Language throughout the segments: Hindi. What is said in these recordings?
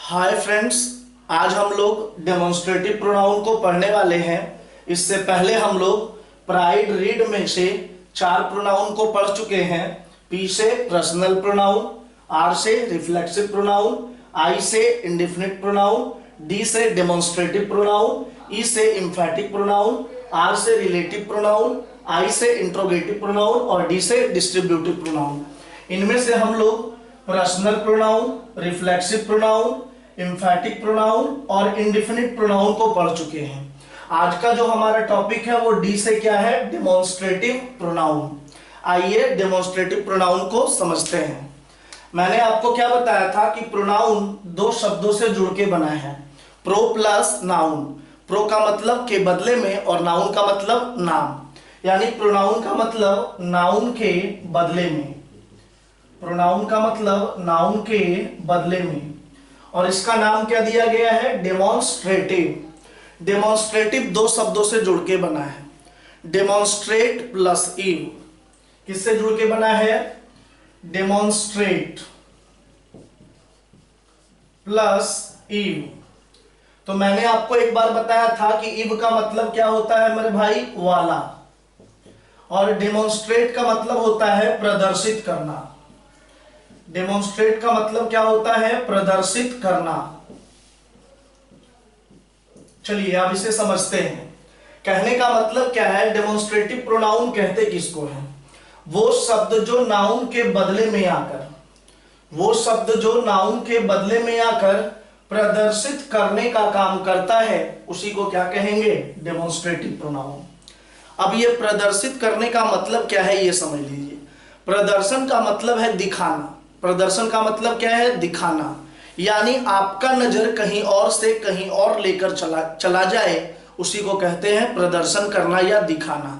हाय फ्रेंड्स, आज हम लोग डेमोन्स्ट्रेटिव प्रोनाउन को पढ़ने वाले हैं। इससे पहले हम लोग प्राइड रीड में से 4 प्रोनाउन को पढ़ चुके हैं। पी से पर्सनल प्रोनाउन, आर से रिफ्लेक्सिव प्रोनाउन, आई से इंडेफिनिट प्रोनाउन, डी से डेमोन्स्ट्रेटिव प्रोनाउन, ई से एम्फैटिक प्रोनाउन, आर से रिलेटिव प्रोनाउन, आई से इंट्रोगेटिव प्रोनाउन और डी से डिस्ट्रीब्यूटिव प्रोनाउन। इनमें से हम लोग personal pronoun, reflexive pronoun, एम्फैटिक pronoun और इंडेफिनिट प्रोनाउन को पढ़ चुके हैं। आज का जो हमारा टॉपिक है वो डी से क्या है, डेमोन्स्ट्रेटिव प्रोनाउन। आइए डेमोन्स्ट्रेटिव प्रोनाउन को समझते हैं। मैंने आपको क्या बताया था कि प्रोनाउन 2 शब्दों से जुड़ के बना है, प्रो प्लस नाउन। प्रो का मतलब के बदले में और नाउन का मतलब नाम, यानी प्रोनाउन का मतलब नाउन के बदले में, प्रोनाउन का मतलब नाउन के बदले में। और इसका नाम क्या दिया गया है, डेमोन्स्ट्रेटिव। डेमोन्स्ट्रेटिव 2 शब्दों से जुड़ के बना है, डेमोन्स्ट्रेट प्लस इव। किससे जुड़ के बना है, डेमोन्स्ट्रेट प्लस इव। तो मैंने आपको एक बार बताया था कि इव का मतलब क्या होता है मेरे भाई, वाला, और डेमोन्स्ट्रेट का मतलब होता है प्रदर्शित करना। डेमोन्स्ट्रेट का मतलब क्या होता है, प्रदर्शित करना। चलिए अब इसे समझते हैं। कहने का मतलब क्या है, डेमोन्स्ट्रेटिव प्रोनाउन कहते किसको है, वो शब्द जो नाउन के बदले में आकर, वो शब्द जो नाउन के बदले में आकर प्रदर्शित करने का काम करता है, उसी को क्या कहेंगे, डेमोन्स्ट्रेटिव प्रोनाउन। अब ये प्रदर्शित करने का मतलब क्या है, ये समझ लीजिए। प्रदर्शन का मतलब है दिखाना। प्रदर्शन का मतलब क्या है, दिखाना, यानी आपका नजर कहीं और से कहीं और लेकर चला जाए, उसी को कहते हैं प्रदर्शन करना या दिखाना।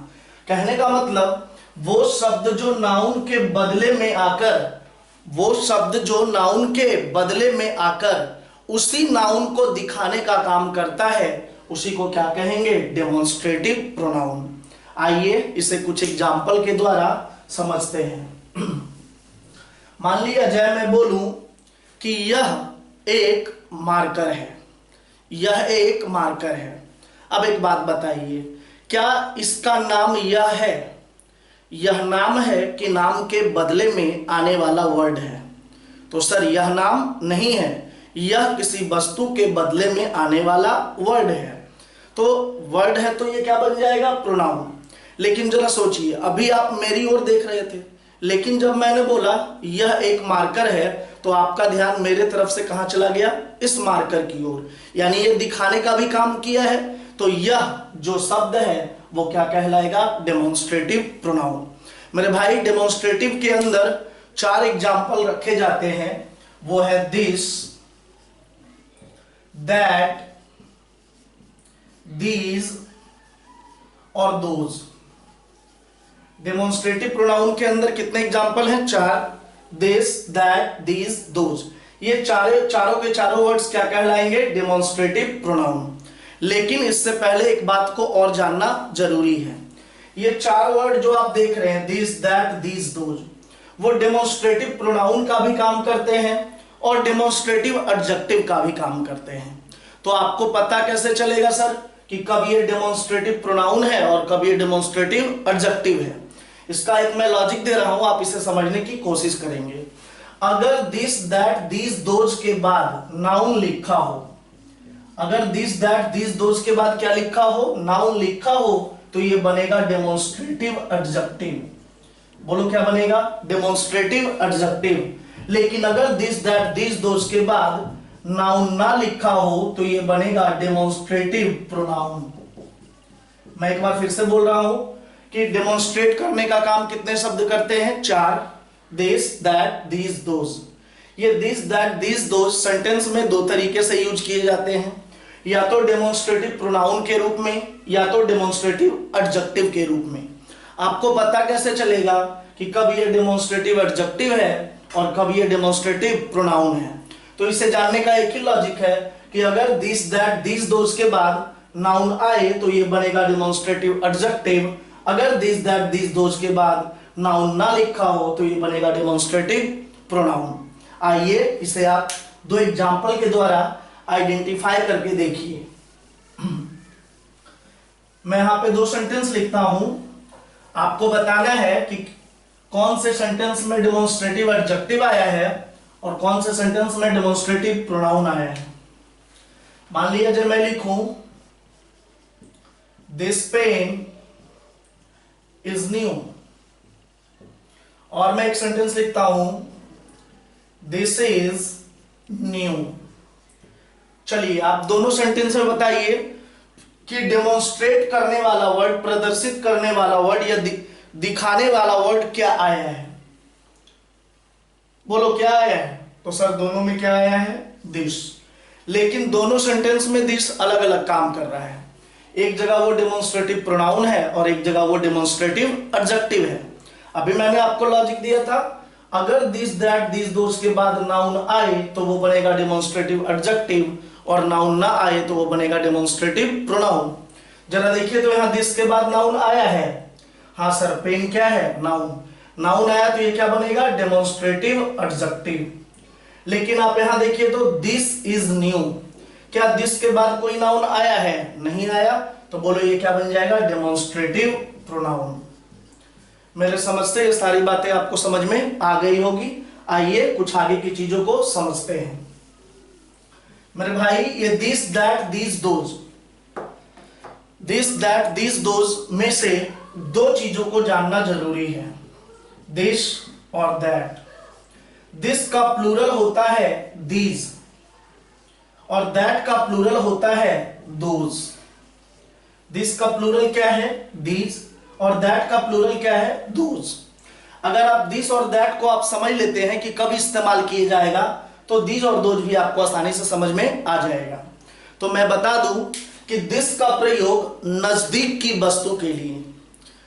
कहने का मतलब वो शब्द जो नाउन के बदले में आकर, वो शब्द जो नाउन के बदले में आकर उसी नाउन को दिखाने का काम करता है, उसी को क्या कहेंगे, डेमोन्स्ट्रेटिव प्रोनाउन। आइए इसे कुछ एग्जाम्पल के द्वारा समझते हैं। मान लिया जाए मैं बोलूं कि यह एक मार्कर है, यह एक मार्कर है। अब एक बात बताइए, क्या इसका नाम यह है, यह नाम है कि नाम के बदले में आने वाला वर्ड है? तो सर यह नाम नहीं है, यह किसी वस्तु के बदले में आने वाला वर्ड है। तो वर्ड है तो ये क्या बन जाएगा, प्रोनाउन। लेकिन जरा सोचिए, अभी आप मेरी ओर देख रहे थे, लेकिन जब मैंने बोला यह एक मार्कर है, तो आपका ध्यान मेरे तरफ से कहां चला गया, इस मार्कर की ओर, यानी ये दिखाने का भी काम किया है। तो यह जो शब्द है वो क्या कहलाएगा, डेमोन्स्ट्रेटिव प्रोनाउन। मेरे भाई डेमोन्स्ट्रेटिव के अंदर 4 एग्जाम्पल रखे जाते हैं, वो है दिस, दैट, दीज और दोज। डेमोन्स्ट्रेटिव प्रोनाउन के अंदर कितने एग्जाम्पल हैं, 4। This, that, these, those. ये चारों के चारों वर्ड्स क्या कहलाएंगे, डेमोन्स्ट्रेटिव प्रोनाउन। लेकिन इससे पहले एक बात को और जानना जरूरी है। ये 4 वर्ड जो आप देख रहे हैं, दिस, दैट, दीज, दोज, वो डेमोन्स्ट्रेटिव प्रोनाउन का भी काम करते हैं और डेमोन्स्ट्रेटिव एडजेक्टिव का भी काम करते हैं। तो आपको पता कैसे चलेगा सर कि कब ये डेमोन्स्ट्रेटिव प्रोनाउन है और कब ये डेमोन्स्ट्रेटिव एडजेक्टिव है? इसका एक मैं लॉजिक दे रहा हूं, आप इसे समझने की कोशिश करेंगे। अगर दिस, दैट, दीज, दोज के बाद नाउन लिखा हो, अगर दिस, दैट, दीज, दोज के बाद क्या लिखा हो, नाउन लिखा हो, तो ये बनेगा डेमोन्स्ट्रेटिव एडजेक्टिव। बोलो क्या बनेगा, डेमोन्स्ट्रेटिव एडजेक्टिव। लेकिन अगर दिस, दैट, दीज, दोज के बाद नाउन ना लिखा हो, तो ये बनेगा डेमोन्स्ट्रेटिव प्रोनाउन। मैं एक बार फिर से बोल रहा हूं कि डेमोन्स्ट्रेट करने का काम कितने शब्द करते हैं, 4। This, that, these, those. ये this, that, these, those sentence में 2 तरीके से यूज किए जाते हैं, या तो डेमोन्स्ट्रेटिव प्रोनाउन के रूप में या तो डेमोन्स्ट्रेटिव एडजेक्टिव के रूप में। आपको पता कैसे चलेगा कि कब ये डेमोन्स्ट्रेटिव एडजेक्टिव है और कब ये डेमोन्स्ट्रेटिव प्रोनाउन है? तो इसे जानने का एक ही लॉजिक है कि अगर दिस, दैट, दीज, दोज के बाद नाउन आए तो ये बनेगा डेमोन्स्ट्रेटिव एडजेक्टिव। अगर दिस, दैट, दीज, दोज के बाद नाउन ना लिखा हो तो ये बनेगा डेमोन्स्ट्रेटिव प्रोनाउन। आइए इसे आप दो एग्जाम्पल के द्वारा आइडेंटिफाई करके देखिए। मैं यहां पे दो सेंटेंस लिखता हूं, आपको बताना है कि कौन से सेंटेंस में डेमोन्स्ट्रेटिव एडजेक्टिव आया है और कौन से सेंटेंस में डेमोन्स्ट्रेटिव प्रोनाउन आया है। मान लिया जब मैं लिखूं दिस पेन इज न्यू, और मैं एक सेंटेंस लिखता हूं दिस इज न्यू। चलिए आप दोनों सेंटेंस में बताइए कि डेमोन्स्ट्रेट करने वाला वर्ड, प्रदर्शित करने वाला वर्ड या दिखाने वाला वर्ड क्या आया है। बोलो क्या आया है? तो सर दोनों में क्या आया है? दिस। लेकिन दोनों सेंटेंस में दिस अलग अलग काम कर रहा है। एक जगह वो डेमोन्स्ट्रेटिव प्रोनाउन है और एक जगह वो डेमोन्स्ट्रेटिव एडजेक्टिव है। अभी मैंने आपको लॉजिक दिया था, अगर दिस दैट दिस दोस के बाद नाउन आए तो वो बनेगा डेमोन्स्ट्रेटिव एडजेक्टिव, और नाउन ना आए तो वो बनेगा डेमोन्स्ट्रेटिव प्रोनाउन। जरा देखिए तो यहां दिस के बाद नाउन आया है। हाँ सर, पेन क्या है? नाउन। नाउन आया तो ये क्या बनेगा? Demonstrative adjective. लेकिन आप यहां देखिए तो दिस इज न्यू, क्या दिस के बाद कोई नाउन आया है? नहीं आया, तो बोलो ये क्या बन जाएगा? Demonstrative pronoun. मेरे समझ से ये सारी बातें आपको समझ में आ गई होगी। आइए कुछ आगे की चीजों को समझते हैं। मेरे भाई ये this that this those, this that this those में से दो चीजों को जानना जरूरी है, दिस और दैट। दिस का प्लूरल होता है दीज और दैट का प्लूरल होता है दोज। दिस का प्लूरल क्या है? दीज, और दैट का प्लूरल क्या है? दोज। अगर आप दिस और दैट को आप समझ लेते हैं कि कब इस्तेमाल किया जाएगा तो दिस और दोज भी आपको आसानी से समझ में आ जाएगा। तो मैं बता दूं कि दिस का प्रयोग नजदीक की वस्तु के लिए,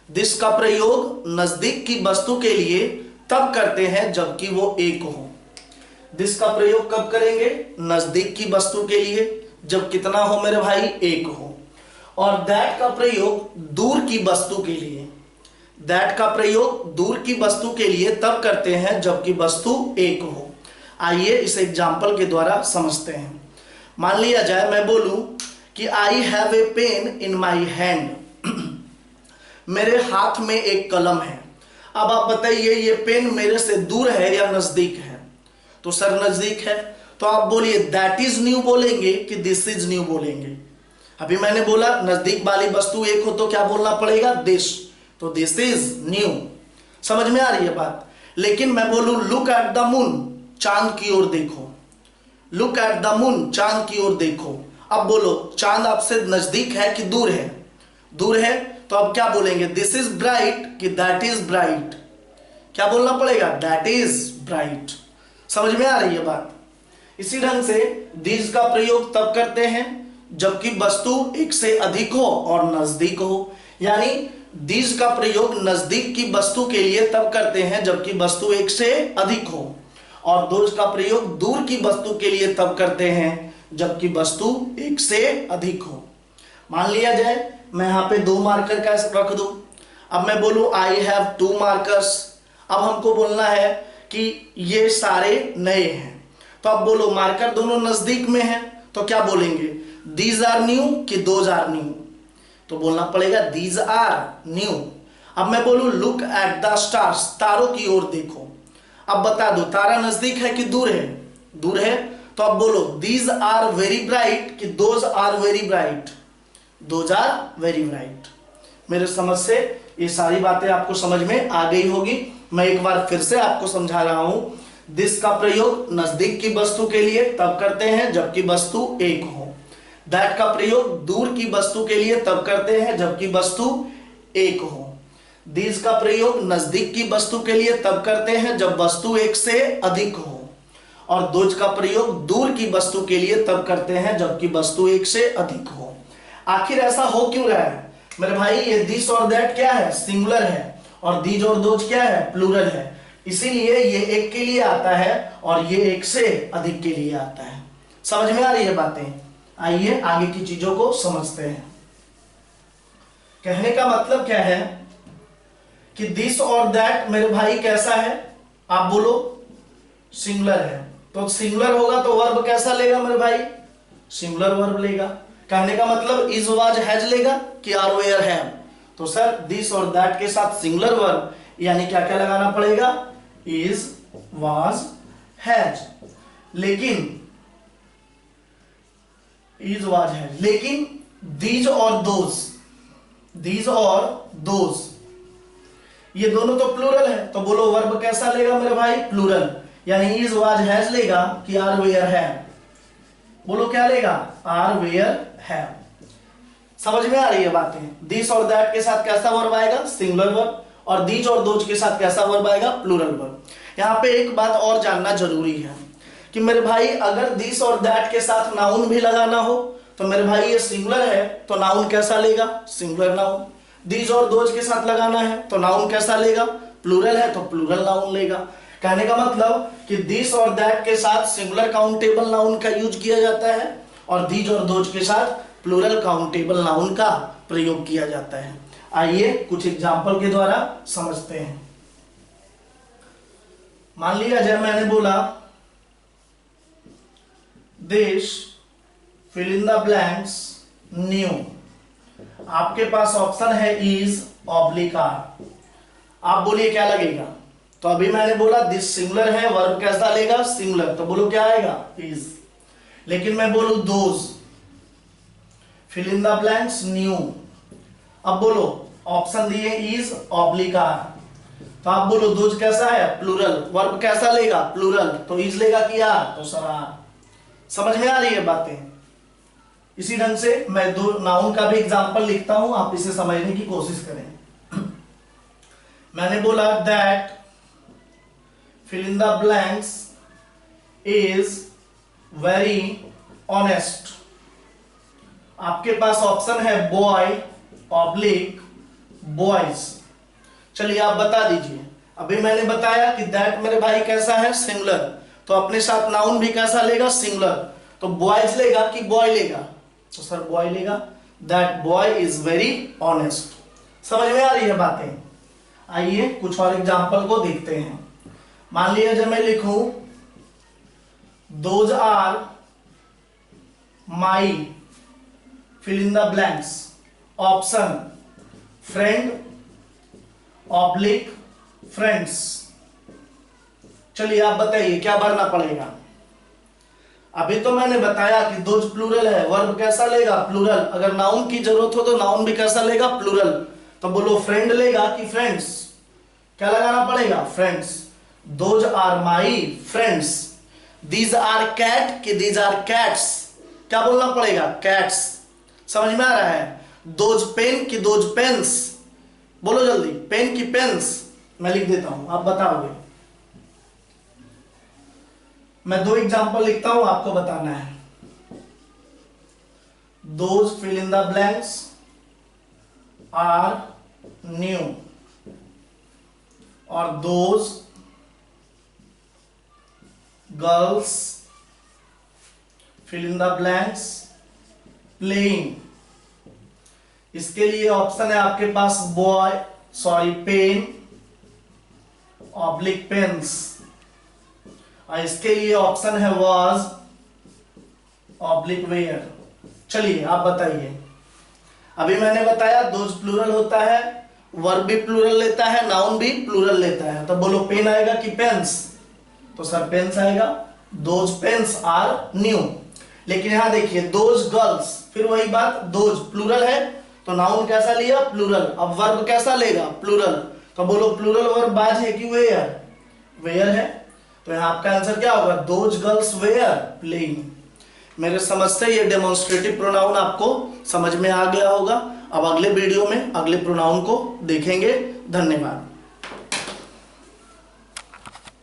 दिस का प्रयोग नजदीक की वस्तु के लिए तब करते हैं जबकि वो एक हो। दिस का प्रयोग कब करेंगे? नजदीक की वस्तु के लिए, जब कितना हो मेरे भाई? एक हो। और दैट का प्रयोग दूर की वस्तु के लिए, दैट का प्रयोग दूर की वस्तु के लिए तब करते हैं जबकि वस्तु एक हो। आइए इस एग्जाम्पल के द्वारा समझते हैं। मान लिया जाए मैं बोलूं कि I have a pain in my hand, मेरे हाथ में एक कलम है। अब आप बताइए ये पेन मेरे से दूर है या नजदीक है? तो सर नजदीक है, तो आप बोलिए दैट इज न्यू बोलेंगे कि दिस इज न्यू बोलेंगे? अभी मैंने बोला नजदीक वाली वस्तु एक हो तो क्या बोलना पड़ेगा? दिस, तो दिस इज न्यू। समझ में आ रही है बात? लेकिन मैं बोलूं लुक एट द मून, चांद की ओर देखो, लुक एट द मून, चांद की ओर देखो। अब बोलो चांद आपसे नजदीक है कि दूर है? दूर है, तो अब क्या बोलेंगे? दिस इज ब्राइट कि दैट इज ब्राइट? क्या बोलना पड़ेगा? That is bright. समझ में आ रही है बात? इसी ढंग से दिस का प्रयोग तब करते हैं जबकि वस्तु एक से अधिक हो और नजदीक हो, यानी दिस का प्रयोग नजदीक की वस्तु के लिए तब करते हैं जबकि वस्तु एक से अधिक हो, और दोज का प्रयोग दूर की वस्तु के लिए तब करते हैं जबकि वस्तु एक से अधिक हो। मान लिया जाए मैं यहां पे दो मार्कर का रख दूं। अब मैं बोलूं आई हैव टू मार्कर्स। अब हमको बोलना है कि ये सारे नए हैं, तो अब बोलो मार्कर दोनों नजदीक में हैं तो क्या बोलेंगे? दीज आर न्यू कि दोज आर न्यू? तो बोलना पड़ेगा दीज आर न्यू। अब मैं बोलूं लुक एट द स्टार्स, तारों की ओर देखो। अब बता दो तारा नजदीक है कि दूर है? दूर है, तो अब बोलो दीज आर वेरी ब्राइट कि those are very bright? Those are very bright. मेरे समझ से ये सारी बातें आपको समझ में आ गई होगी। मैं एक बार फिर से आपको समझा रहा हूं, दिस का प्रयोग नजदीक की वस्तु के लिए तब करते हैं जबकि वस्तु एक हो। दैट का प्रयोग दूर की वस्तु के लिए तब करते हैं जबकि वस्तु एक हो। दीज का प्रयोग नजदीक की वस्तु के लिए तब करते हैं जब वस्तु एक से अधिक हो, और दोज का प्रयोग दूर की वस्तु के लिए तब करते हैं जबकि वस्तु एक से अधिक हो। आखिर ऐसा हो क्यों रहा है मेरे भाई? ये दिस और दैट क्या है? सिंगुलर है, और दीज और दोज क्या है? प्लूरल है। इसीलिए ये एक के लिए आता है और ये एक से अधिक के लिए आता है। समझ में आ रही है बातें? आइए आगे की चीजों को समझते हैं। कहने का मतलब क्या है कि दिस और दैट मेरे भाई कैसा है? आप बोलो सिंगुलर है। तो सिंगुलर होगा तो वर्ब कैसा लेगा मेरे भाई, सिंगुलर वर्ब लेगा। कहने का मतलब इज वाज हैज लेगा कि आर वेयर हैव। तो सर दिस और दैट के साथ सिंगुलर वर्ब यानी क्या क्या लगाना पड़ेगा, इज वाज हैज। लेकिन इज वाज हैज, लेकिन दीज और दोज ये दोनों तो प्लूरल है, तो बोलो वर्ब कैसा लेगा मेरे भाई, प्लूरल। यानी इज वाज हैज लेगा कि आर वेयर हैव। बोलो क्या लेगा, आर वेयर हैव। समझ में आ रही है बातें। दिस और दैट के साथ कैसा वर्ब आएगा, सिंगुलर वर्ब, और दीज और दोज के साथ कैसा वर्ब आएगा, प्लूरल वर्ब। यहां पे एक बात और जानना जरूरी है कि मेरे भाई अगर दिस और दैट के साथ नाउन भी लगाना हो तो मेरे भाई ये सिंगुलर है तो नाउन कैसा लेगा, सिंगुलर नाउन। दीज और दोज के साथ लगाना है तो नाउन कैसा लेगा, प्लूरल है तो प्लूरल नाउन लेगा। कहने का मतलब कि दिस और दैट के साथ सिंगुलर काउंटेबल नाउन का यूज किया जाता है और दीज और दोज के साथ प्लूरल काउंटेबल नाउन का प्रयोग किया जाता है। आइए कुछ एग्जाम्पल के द्वारा समझते हैं। मान लिया जब मैंने बोला this fill in the blanks new, आपके पास ऑप्शन है इज ऑब्लिक आर। आप बोलिए क्या लगेगा, तो अभी मैंने बोला दिस सिंगुलर है, वर्ब कैसा लेगा, सिंगुलर, तो बोलो क्या आएगा, इज। लेकिन मैं बोलू those fill in the blanks new, अब बोलो ऑप्शन दिए इज ऑब्लिक आर, तो आप बोलो दोज कैसा है, प्लूरल, वर्ब कैसा लेगा, प्लूरल, तो इज लेगा कि आर, तो सर आर। समझ में आ रही है बातें। इसी ढंग से मैं दो नाउन का भी एग्जांपल लिखता हूं, आप इसे समझने की कोशिश करें। मैंने बोला that fill in the blanks is very honest, आपके पास ऑप्शन है बॉय ऑब्लिक बॉयज। चलिए आप बता दीजिए। अभी मैंने बताया कि दैट मेरे भाई कैसा है, सिंगुलर, तो अपने साथ नाउन भी कैसा लेगा, सिंगुलर, तो बॉयज लेगा कि बॉय लेगा, तो सर बॉय लेगा। That boy is very honest. समझ में आ रही है बातें। आइए कुछ और एग्जांपल को देखते हैं। मान लिया जब मैं लिखूं those are my fill in the blanks, option friend oblique friends. चलिए आप बताइए क्या भरना पड़ेगा। अभी तो मैंने बताया कि दोज प्लूरल है, वर्ब कैसा लेगा, प्लूरल। अगर नाउन की जरूरत हो तो नाउन भी कैसा लेगा, प्लूरल। तो बोलो फ्रेंड लेगा कि फ्रेंड्स, क्या लगाना पड़ेगा, friends. Those are my friends. These are cat कि दीज आर कैट्स, क्या बोलना पड़ेगा, कैट्स। समझ में आ रहा है। दोज पेन कि दोज पेन्स, बोलो जल्दी, पेन की पेन्स। मैं लिख देता हूं, आप बताओगे। मैं दो एग्जांपल लिखता हूं, आपको बताना है। Those fill in the blanks are new, और those girls fill in the blanks playing. इसके लिए ऑप्शन है आपके पास बॉय पेन ऑब्लिक पेन्स, और इसके लिए ऑप्शन है वाज ऑब्लिक वेयर। चलिए आप बताइए। अभी मैंने बताया दोज प्लूरल होता है, वर्ब भी प्लूरल लेता है, नाउन भी प्लूरल लेता है। तो बोलो पेन आएगा कि पेन्स, तो सर पेन्स आएगा। Those pens are new. लेकिन यहां देखिए दोज गर्ल्स, फिर वही बात, दोज प्लूरल है तो नाउन कैसा लिया, प्लूरल। अब वर्ब कैसा लेगा, प्लूरल। तो बोलो प्लूरल वर्ब बाज है कि वेयर, वेयर है। तो यहां आपका आंसर क्या होगा, दोज गर्ल्स वेयर प्लेइंग। मेरे समझ से ये डेमोन्स्ट्रेटिव प्रोनाउन आपको समझ में आ गया होगा। अब अगले वीडियो में अगले प्रोनाउन को देखेंगे। धन्यवाद।